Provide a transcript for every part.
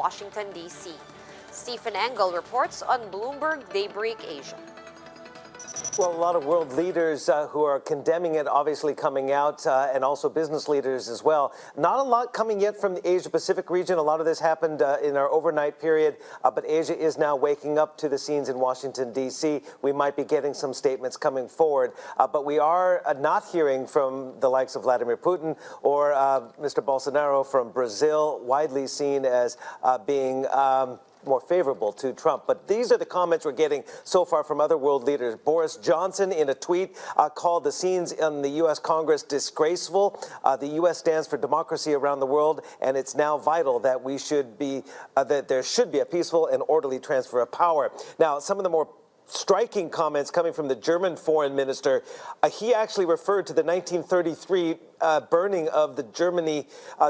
Washington, D.C. Stephen Engel reports on Bloomberg Daybreak Asia. Well, a lot of world leaders who are condemning it obviously coming out, and also business leaders as well. Not a lot coming yet from the Asia-Pacific region. A lot of this happened in our overnight period, but Asia is now waking up to the scenes in Washington, D.C. We might be getting some statements coming forward, but we are not hearing from the likes of Vladimir Putin or Mr. Bolsonaro from Brazil, widely seen as being more favorable to Trump. But these are the comments we're getting so far from other world leaders. Boris Johnson, in a tweet, called the scenes in the U.S. Congress disgraceful. The U.S. stands for democracy around the world, and it's now vital that that there should be a peaceful and orderly transfer of power. Now, some of the more striking comments coming from the German foreign minister. He actually referred to the 1933 burning of the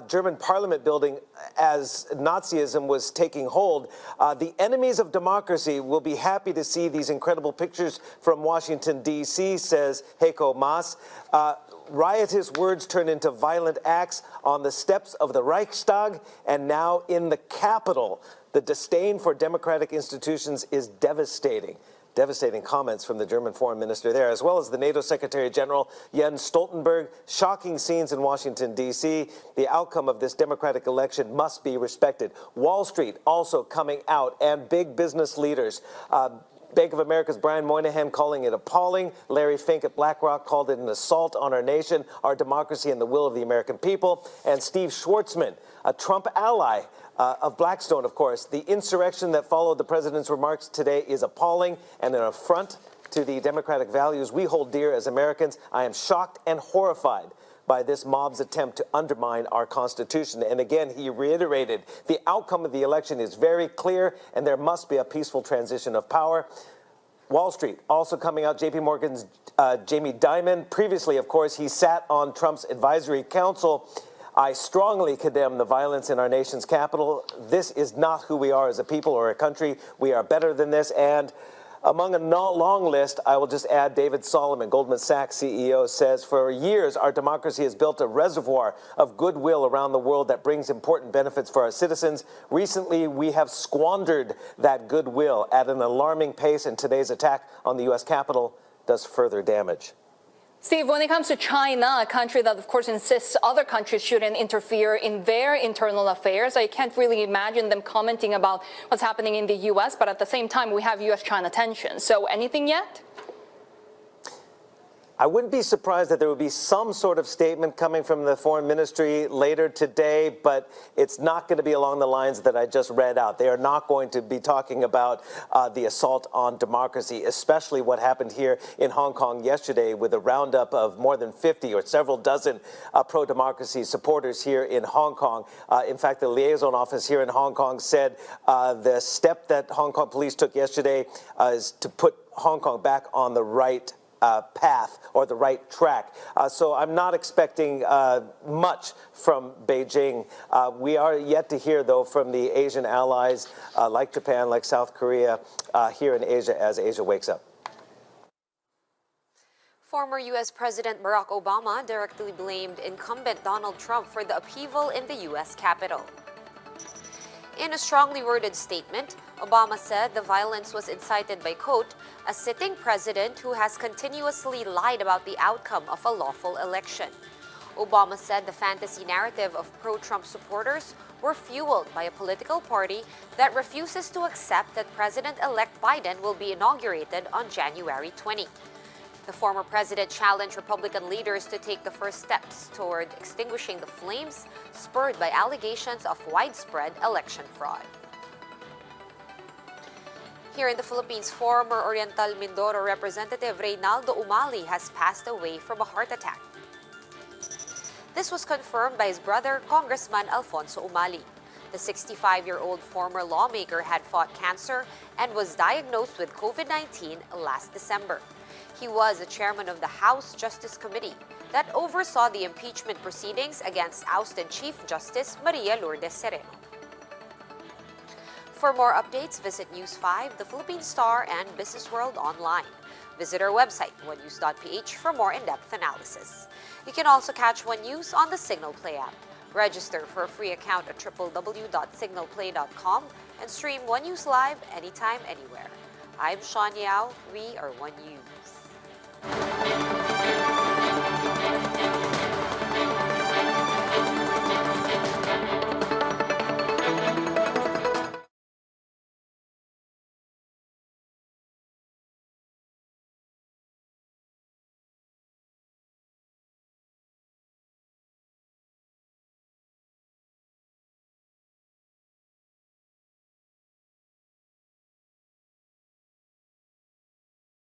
German parliament building as Nazism was taking hold. The enemies of democracy will be happy to see these incredible pictures from Washington, D.C., says Heiko Maas. Riotous words turn into violent acts on the steps of the Reichstag and now in the Capitol. The disdain for democratic institutions is devastating. Devastating comments from the German foreign minister there, as well as the NATO Secretary General Jens Stoltenberg. Shocking scenes in Washington, D.C. The outcome of this democratic election must be respected. Wall Street also coming out, and big business leaders. Bank of America's Brian Moynihan calling it appalling. Larry Fink at BlackRock called it an assault on our nation, our democracy, and the will of the American people. And Steve Schwarzman, a Trump ally, of Blackstone, of course. The insurrection that followed the president's remarks today is appalling and an affront to the democratic values we hold dear as Americans. I am shocked and horrified by this mob's attempt to undermine our Constitution. And again, he reiterated the outcome of the election is very clear and there must be a peaceful transition of power. Wall Street also coming out. JP Morgan's Jamie Dimon. Previously, of course, he sat on Trump's advisory council. I strongly condemn the violence in our nation's capital. This is not who we are as a people or a country. We are better than this. And among a long list, I will just add David Solomon, Goldman Sachs CEO, says, for years, our democracy has built a reservoir of goodwill around the world that brings important benefits for our citizens. Recently, we have squandered that goodwill at an alarming pace, and today's attack on the U.S. Capitol does further damage. Steve, when it comes to China, a country that, of course, insists other countries shouldn't interfere in their internal affairs, I can't really imagine them commenting about what's happening in the U.S., but at the same time, we have U.S.-China tensions. So anything yet? I wouldn't be surprised that there would be some sort of statement coming from the foreign ministry later today, but it's not going to be along the lines that I just read out. They are not going to be talking about the assault on democracy, especially what happened here in Hong Kong yesterday with a roundup of more than 50 or several dozen pro-democracy supporters here in Hong Kong. In fact, the liaison office here in Hong Kong said the step that Hong Kong police took yesterday is to put Hong Kong back on the right path or the right track. So I'm not expecting much from Beijing. We are yet to hear, though, from the Asian allies like Japan, like South Korea, here in Asia as Asia wakes up. Former U.S. President Barack Obama directly blamed incumbent Donald Trump for the upheaval in the U.S. Capitol. In a strongly worded statement, Obama said the violence was incited by, quote, a sitting president who has continuously lied about the outcome of a lawful election. Obama said the fantasy narrative of pro-Trump supporters were fueled by a political party that refuses to accept that President-elect Biden will be inaugurated on January 20. The former president challenged Republican leaders to take the first steps toward extinguishing the flames spurred by allegations of widespread election fraud. Here in the Philippines, former Oriental Mindoro representative Reynaldo Umali has passed away from a heart attack. This was confirmed by his brother, Congressman Alfonso Umali. The 65-year-old former lawmaker had fought cancer and was diagnosed with COVID-19 last December. He was the chairman of the House Justice Committee that oversaw the impeachment proceedings against ousted Chief Justice Maria Lourdes Sereno. For more updates, visit News 5, The Philippine Star, and Business World online. Visit our website, onenews.ph, for more in-depth analysis. You can also catch One News on the Signal Play app. Register for a free account at www.signalplay.com and stream One News Live anytime, anywhere. I'm Sean Yao. We are One News.